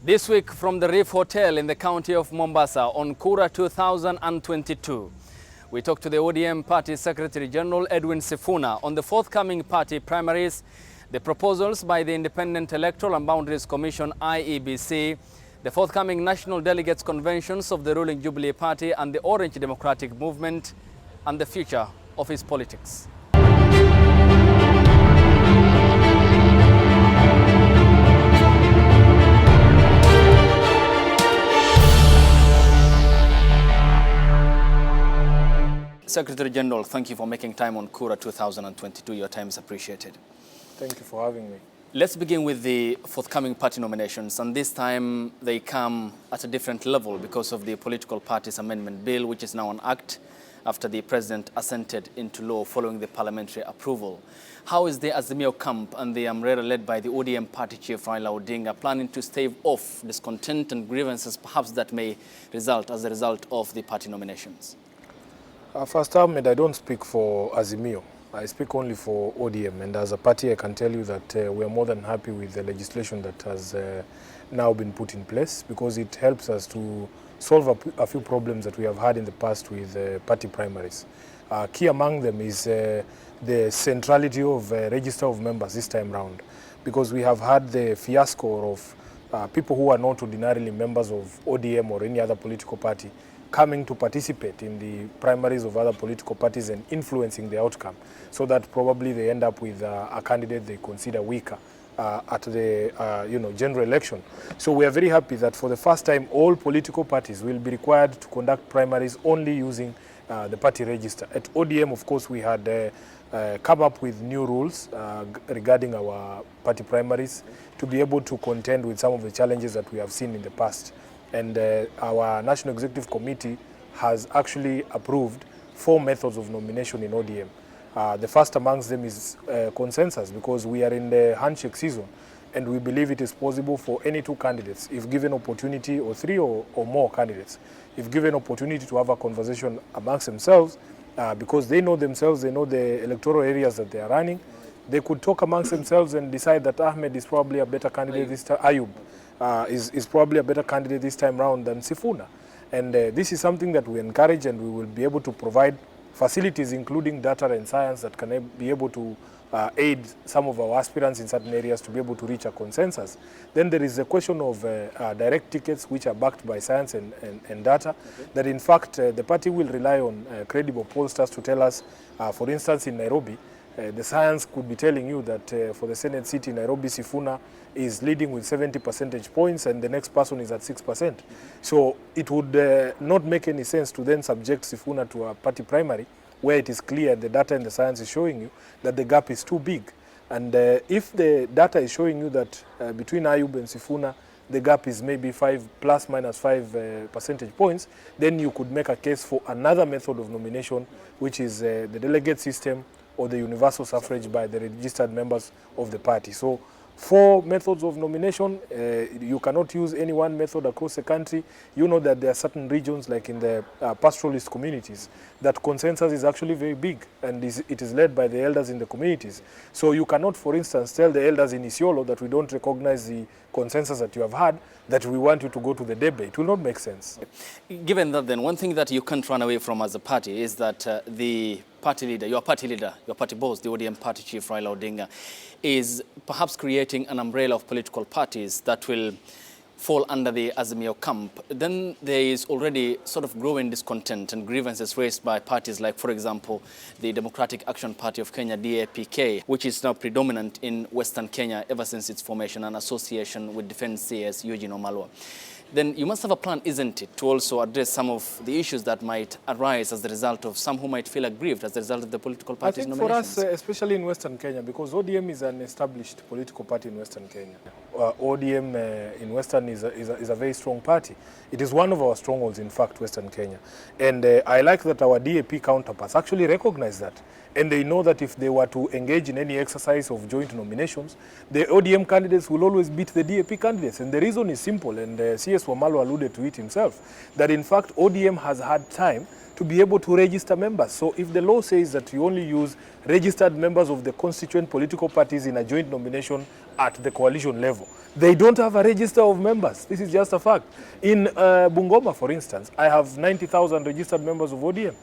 This week from the Reef Hotel in the county of Mombasa on Kura 2022, we talked to the ODM Party Secretary General Edwin Sifuna on the forthcoming party primaries, the proposals by the Independent Electoral and Boundaries Commission IEBC, the forthcoming National Delegates Conventions of the ruling Jubilee Party and the Orange Democratic Movement, and the future of his politics. Secretary General, thank you for making time on Kura 2022. Your time is appreciated. Thank you for having me. Let's begin with the forthcoming party nominations, and this time they come at a different level because of the Political Parties Amendment Bill, which is now an act after the President assented into law following the parliamentary approval. How is the Azimio camp and the umbrella led by the ODM party chief Raila Odinga planning to stave off discontent and grievances perhaps that may result as a result of the party nominations? First, Ahmed, I don't speak for Azimio. I speak only for ODM, and as a party I can tell you that we are more than happy with the legislation that has now been put in place, because it helps us to solve a few problems that we have had in the past with party primaries. Key among them is the centrality of register of members this time round, because we have had the fiasco of people who are not ordinarily members of ODM or any other political party coming to participate in the primaries of other political parties and influencing the outcome, so that probably they end up with a candidate they consider weaker at the general election. So we are very happy that for the first time all political parties will be required to conduct primaries only using the party register. At ODM, of course, we had come up with new rules regarding our party primaries to be able to contend with some of the challenges that we have seen in the past. And our National Executive Committee has actually approved 4 methods of nomination in ODM. The first amongst them is consensus, because we are in the handshake season, and we believe it is possible for any 2 candidates, if given opportunity, or 3 or more candidates, if given opportunity, to have a conversation amongst themselves, because they know themselves, they know the electoral areas that they are running. They could talk amongst themselves and decide that Ahmed is probably a better candidate this time. Ayub is probably a better candidate this time round than Sifuna. And this is something that we encourage, and we will be able to provide facilities, including data and science, that can be able to aid some of our aspirants in certain areas to be able to reach a consensus. Then there is the question of direct tickets, which are backed by science and data, that in fact the party will rely on credible pollsters to tell us, for instance, in Nairobi, the science could be telling you that for the Senate seat in Nairobi, Sifuna is leading with 70 percentage points and the next person is at 6%. So it would not make any sense to then subject Sifuna to a party primary where it is clear, the data and the science is showing you that the gap is too big. And if the data is showing you that between Ayub and Sifuna, the gap is maybe plus minus 5 percentage points, then you could make a case for another method of nomination, which is the delegate system, or the universal suffrage by the registered members of the party. So 4 methods of nomination. You cannot use any one method across the country. You know that there are certain regions, like in the pastoralist communities, that consensus is actually very big, and it is led by the elders in the communities. So you cannot, for instance, tell the elders in Isiolo that we don't recognize the consensus that you have had, that we want you to go to the debate. It will not make sense. Given that, then, one thing that you can't run away from as a party is that the party leader, your party boss, the ODM party chief Raila Odinga, is perhaps creating an umbrella of political parties that will fall under the Azimio camp. Then there is already sort of growing discontent and grievances raised by parties like, for example, the Democratic Action Party of Kenya, DAPK, which is now predominant in Western Kenya ever since its formation and association with Defense CS Eugene Wamalwa. Then you must have a plan, isn't it, to also address some of the issues that might arise as the result of some who might feel aggrieved as a result of the political parties' nominations? For us, especially in Western Kenya, because ODM is an established political party in Western Kenya. ODM in Western is a very strong party. It is one of our strongholds, in fact, Western Kenya. And I like that our DAP counterparts actually recognize that. And they know that if they were to engage in any exercise of joint nominations, the ODM candidates will always beat the DAP candidates. And the reason is simple, and CS Wamalwa alluded to it himself, that in fact ODM has had time to be able to register members. So if the law says that you only use registered members of the constituent political parties in a joint nomination at the coalition level, they don't have a register of members. This is just a fact. In Bungoma, for instance, I have 90,000 registered members of ODM.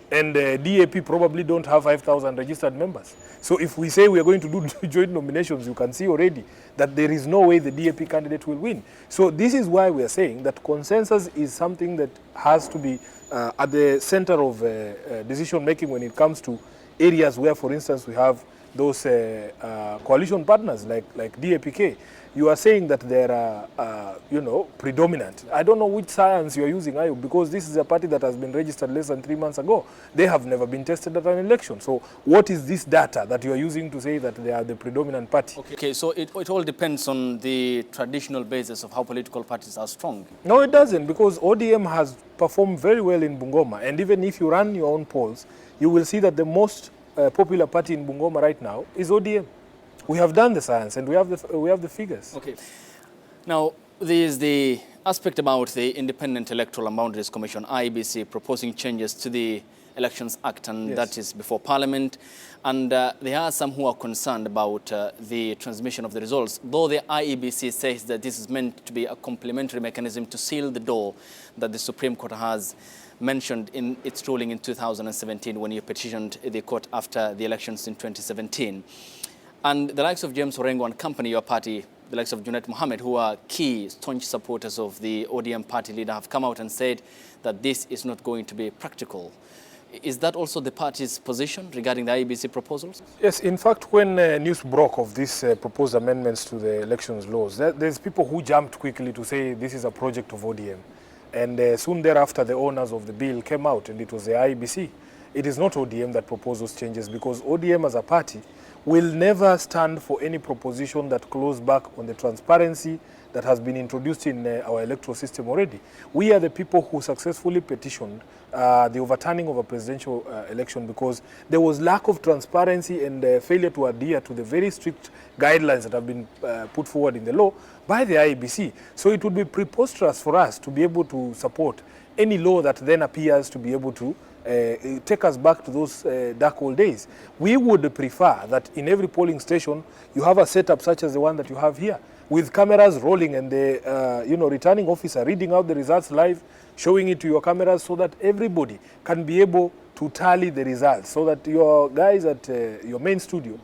And DAP probably don't have 5,000 registered members. So if we say we are going to do joint nominations, you can see already that there is no way the DAP candidate will win. So this is why we are saying that consensus is something that has to be at the center of decision making when it comes to areas where, for instance, we have those coalition partners like DAPK. You are saying that they are, predominant. I don't know which science you are using, Ayub, because this is a party that has been registered less than 3 months ago. They have never been tested at an election. So what is this data that you are using to say that they are the predominant party? Okay, so it all depends on the traditional basis of how political parties are strong. No, it doesn't, because ODM has performed very well in Bungoma. And even if you run your own polls, you will see that the most popular party in Bungoma right now is ODM. We have done the science and we have the figures. Okay. Now, there is the aspect about the Independent Electoral and Boundaries Commission, IEBC, proposing changes to the Elections Act, and yes, that is before Parliament. And there are some who are concerned about the transmission of the results, though the IEBC says that this is meant to be a complementary mechanism to seal the door that the Supreme Court has mentioned in its ruling in 2017 when you petitioned the court after the elections in 2017. And the likes of James Orengo and company, your party, the likes of Junet Mohammed, who are key, staunch supporters of the ODM party leader, have come out and said that this is not going to be practical. Is that also the party's position regarding the IEBC proposals? Yes, in fact, when news broke of these proposed amendments to the elections laws, there's people who jumped quickly to say this is a project of ODM. And soon thereafter, the owners of the bill came out, and it was the IEBC. It is not ODM that proposed those changes, because ODM as a party will never stand for any proposition that claws back on the transparency that has been introduced in our electoral system already. We are the people who successfully petitioned the overturning of a presidential election because there was lack of transparency and failure to adhere to the very strict guidelines that have been put forward in the law by the IEBC. So it would be preposterous for us to be able to support any law that then appears to be able to take us back to those dark old days. We would prefer that in every polling station you have a setup such as the one that you have here, with cameras rolling and the returning officer reading out the results live, showing it to your cameras, so that everybody can be able to tally the results, so that your guys at your main studio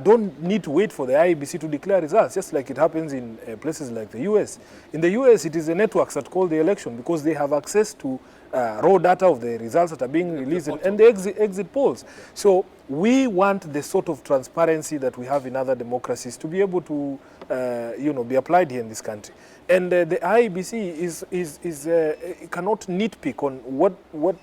don't need to wait for the IEBC to declare results, just like it happens in places like the US. In the US, it is the networks that call the election because they have access to raw data of the results that are being released and the exit polls. So we want the sort of transparency that we have in other democracies to be able to be applied here in this country. And the IEBC cannot nitpick on what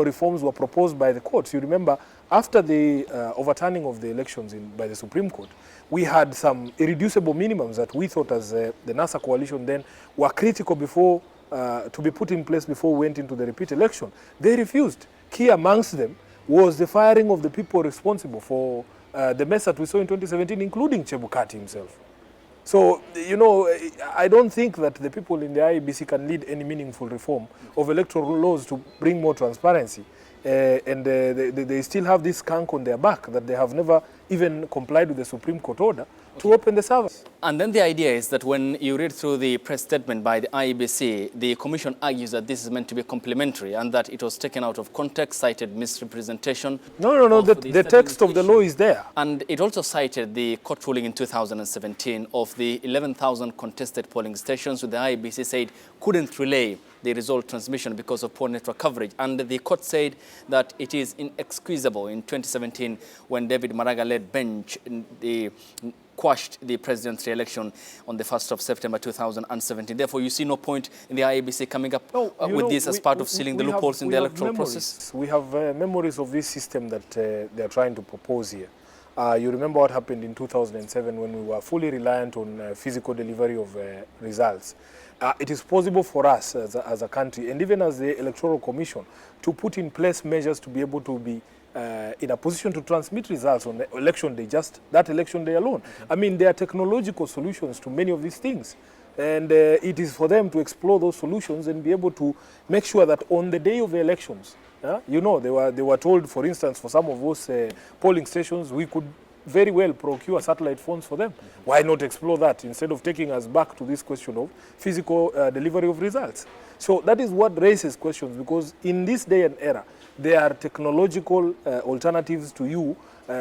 reforms were proposed by the courts. You remember, after the overturning of the elections by the Supreme Court, we had some irreducible minimums that we thought as the NASA coalition then were critical before to be put in place before we went into the repeat election. They refused. Key amongst them was the firing of the people responsible for the mess that we saw in 2017, including Chebukati himself. So, I don't think that the people in the IEBC can lead any meaningful reform of electoral laws to bring more transparency. They still have this skunk on their back that they have never even complied with the Supreme Court order to open the servers. And then the idea is that when you read through the press statement by the IEBC, the Commission argues that this is meant to be complementary and that it was taken out of context, cited misrepresentation. No, the text of the law is there. And it also cited the court ruling in 2017 of the 11,000 contested polling stations, which the IEBC said couldn't relay the result transmission because of poor network coverage. And the court said that it is inexcusable in 2017 when David Maraga-led bench quashed the presidential election on the 1st of September 2017. Therefore, you see no point in the IEBC coming up with this as part of sealing the loopholes in the electoral process? We have memories of this system that they are trying to propose here. You remember what happened in 2007 when we were fully reliant on physical delivery of results. It is possible for us as a country, and even as the Electoral Commission, to put in place measures to be able to be in a position to transmit results on the election day, just that election day alone. I mean, there are technological solutions to many of these things. And it is for them to explore those solutions and be able to make sure that on the day of the elections, you know, they were told, for instance, for some of those polling stations, we could very well procure satellite phones for them. Why not explore that instead of taking us back to this question of physical delivery of results? So that is what raises questions, because in this day and era, there are technological alternatives to you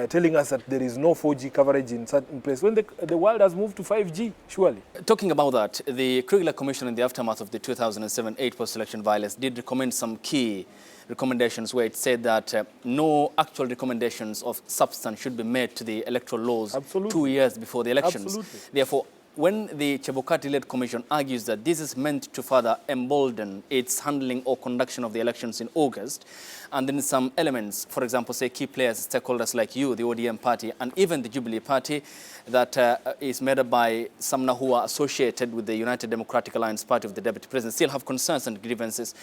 telling us that there is no 4G coverage in certain place when the world has moved to 5G, surely. Talking about that, the Kriegler Commission in the aftermath of the 2007-8 post-election violence did recommend some key recommendations where it said that no actual recommendations of substance should be made to the electoral laws Absolutely. 2 years before the elections. Absolutely. Therefore, when the Chebukati-led commission argues that this is meant to further embolden its handling or conduction of the elections in August, and then some elements, for example, say key players, stakeholders like you, the ODM party, and even the Jubilee party that is made up by some now who are associated with the United Democratic Alliance party of the Deputy President, still have concerns and grievances.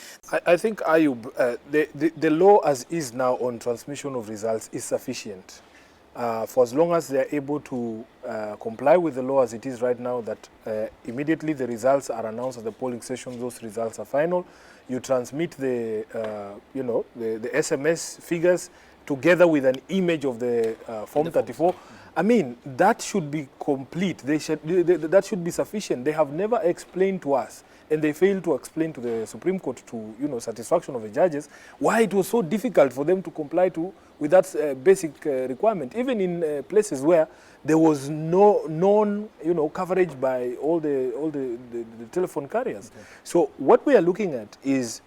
I think, Ayub, the law as is now on transmission of results is sufficient. For as long as they are able to comply with the law as it is right now, that immediately the results are announced at the polling station, those results are final. You transmit the, the SMS figures together with an image of the Form 34. I mean, that should be complete. That should be sufficient. They have never explained to us, and they failed to explain to the Supreme Court to, satisfaction of the judges, why it was so difficult for them to comply with that basic requirement, even in places where there was no known, coverage by all the telephone carriers. Okay. So what we are looking at is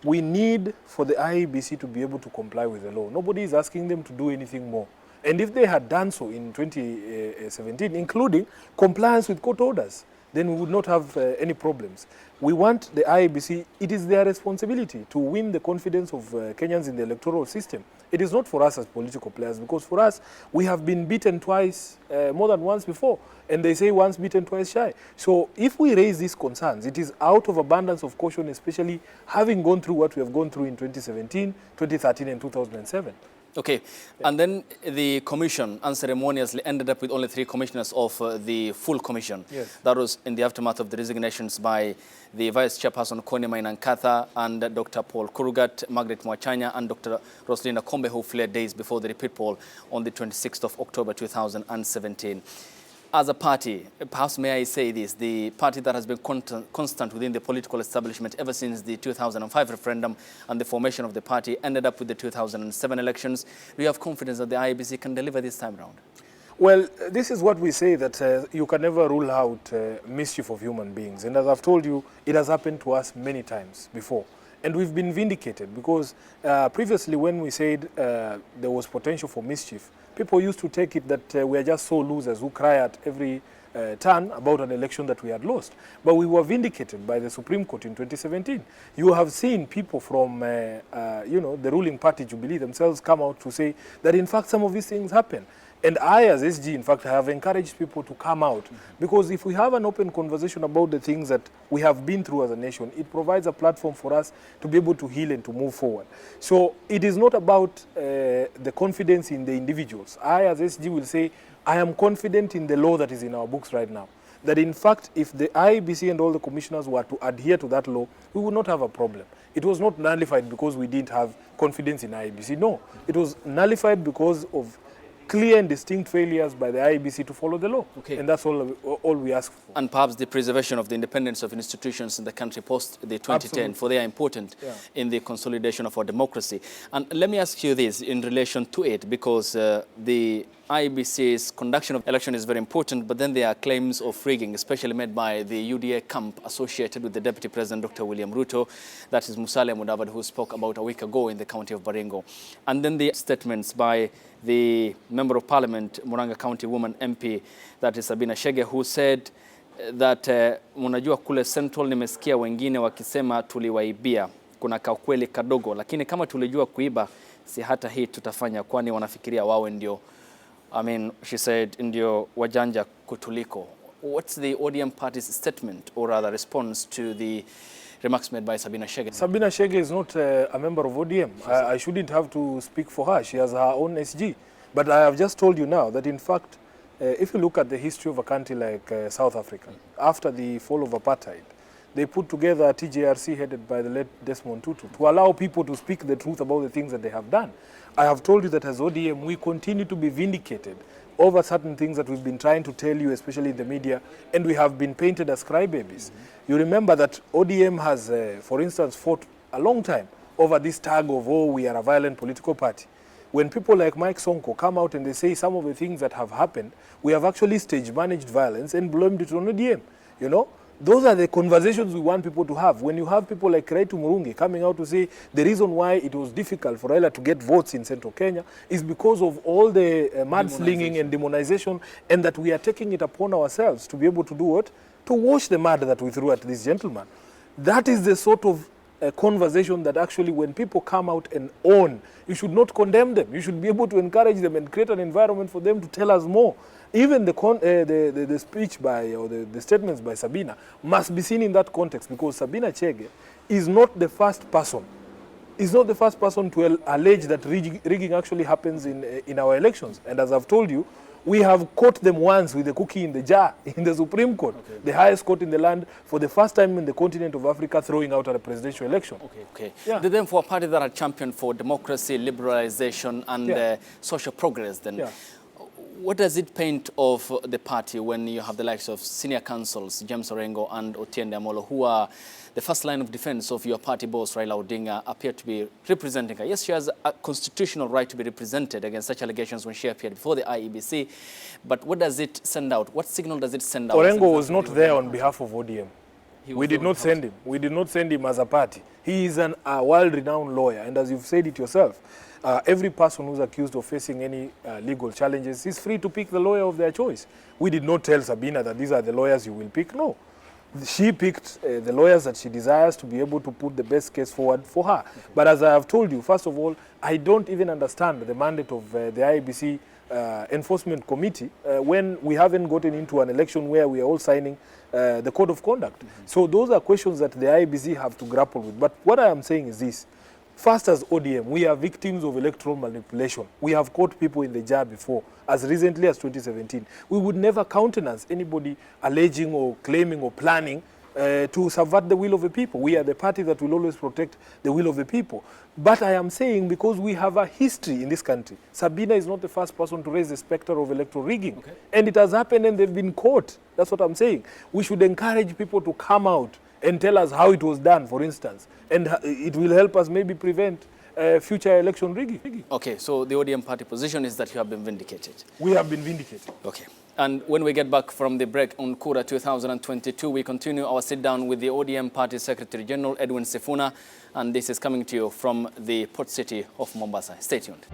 we need for the IEBC to be able to comply with the law. Nobody is asking them to do anything more. And if they had done so in 2017, including compliance with court orders, then we would not have any problems. We want the IEBC, it is their responsibility to win the confidence of Kenyans in the electoral system. It is not for us as political players, because for us, we have been beaten twice, more than once before, and they say once beaten, twice shy. So if we raise these concerns, it is out of abundance of caution, especially having gone through what we have gone through in 2017, 2013, and 2007. Okay, and then the commission unceremoniously ended up with only 3 commissioners of the full commission. Yes. That was in the aftermath of the resignations by the Vice Chairperson Kone Mainankatha and Dr. Paul Kurugat, Margaret Mwachanya, and Dr. Roslina Kombe, who fled days before the repeat poll on the 26th of October 2017. As a party, perhaps may I say this, the party that has been constant within the political establishment ever since the 2005 referendum and the formation of the party ended up with the 2007 elections. Do you have confidence that the IEBC can deliver this time around? Well, this is what we say, that you can never rule out mischief of human beings. And as I've told you, it has happened to us many times before. And we've been vindicated, because previously when we said there was potential for mischief, people used to take it that we are just so losers who cry at every turn about an election that we had lost. But we were vindicated by the Supreme Court in 2017. You have seen people from, the ruling party, Jubilee, themselves come out to say that in fact some of these things happen. And I, as SG, in fact, have encouraged people to come out, because if we have an open conversation about the things that we have been through as a nation, it provides a platform for us to be able to heal and to move forward. So it is not about the confidence in the individuals. I, as SG, will say, I am confident in the law that is in our books right now. That in fact, if the IEBC and all the commissioners were to adhere to that law, we would not have a problem. It was not nullified because we didn't have confidence in IEBC. No, it was nullified because of clear and distinct failures by the IEBC to follow the law. Okay. And that's all we ask for. And perhaps the preservation of the independence of institutions in the country post the 2010, Absolutely. For they are important in the consolidation of our democracy. And let me ask you this in relation to it, because the IEBC's conduction of election is very important, but then there are claims of rigging, especially made by the UDA camp associated with the Deputy President, Dr. William Ruto. That is Musalia Mudavadi, who spoke about a week ago in the county of Baringo. And then the statements by the Member of Parliament, Muranga County woman MP, that is Sabina Chege, who said that munajua kule Central nimesikia wengine wakisema tuliwaibia, kuna kaukweli kadogo, lakini kama tulijua kuiba si hata hii tutafanya, kwani wanafikiria wawe ndio, she said, ndio wajanja kutuliko. What's the ODM party's statement, or rather response, to the remarks made by Sabina Chege? Sabina Chege is not a member of ODM. I shouldn't have to speak for her. She has her own SG. But I have just told you now that in fact, if you look at the history of a country like South Africa, after the fall of apartheid, they put together a TJRC headed by the late Desmond Tutu to allow people to speak the truth about the things that they have done. I have told you that as ODM, we continue to be vindicated over certain things that we've been trying to tell you, especially in the media, and we have been painted as crybabies. You remember that ODM has, for instance, fought a long time over this tag of, oh, we are a violent political party. When people like Mike Sonko come out and they say some of the things that have happened, we have actually stage-managed violence and blamed it on ODM, you know? Those are the conversations we want people to have. When you have people like Kiraitu Murungi coming out to say the reason why it was difficult for Raila to get votes in Central Kenya is because of all the mudslinging and demonization, and that we are taking it upon ourselves to be able to do what? To wash the mud that we threw at this gentleman. That is the sort of conversation that actually when people come out and own, you should not condemn them. You should be able to encourage them and create an environment for them to tell us more. Even the speech by, or the statements by Sabina must be seen in that context, because Sabina Chege is not the first person. Is not the first person to allege that rigging actually happens in our elections. And as I've told you, we have caught them once with the cookie in the jar in the Supreme Court, the highest court in the land, for the first time in the continent of Africa, throwing out a presidential election. Okay. Yeah. Then for a party that are championed for democracy, liberalization, and social progress, then what does it paint of the party when you have the likes of senior councils, James Orengo and Otiende Amolo, who are the first line of defense of your party boss, Raila Odinga, appear to be representing her? Yes, she has a constitutional right to be represented against such allegations when she appeared before the IEBC. But what does it send out? What signal does it send out? Orengo was not there on behalf of ODM. We did not send him. We did not send him as a party. He is a world-renowned lawyer, and as you've said it yourself, every person who's accused of facing any legal challenges is free to pick the lawyer of their choice. We did not tell Sabina that these are the lawyers you will pick. No. She picked the lawyers that she desires to be able to put the best case forward for her. But as I have told you, first of all, I don't even understand the mandate of the IEBC Enforcement Committee when we haven't gotten into an election where we are all signing the code of conduct. So those are questions that the IEBC have to grapple with. But what I am saying is this. First, as ODM, we are victims of electoral manipulation. We have caught people in the jar before, as recently as 2017. We would never countenance anybody alleging or claiming or planning to subvert the will of the people. We are the party that will always protect the will of the people. But I am saying, because we have a history in this country, Sabina is not the first person to raise the specter of electoral rigging. Okay. And it has happened and they've been caught. That's what I'm saying. We should encourage people to come out and tell us how it was done, for instance. And it will help us maybe prevent future election rigging. Okay, so the ODM party position is that you have been vindicated. We have been vindicated. Okay. And when we get back from the break on Kura 2022, we continue our sit-down with the ODM Party Secretary General, Edwin Sifuna, and this is coming to you from the port city of Mombasa. Stay tuned.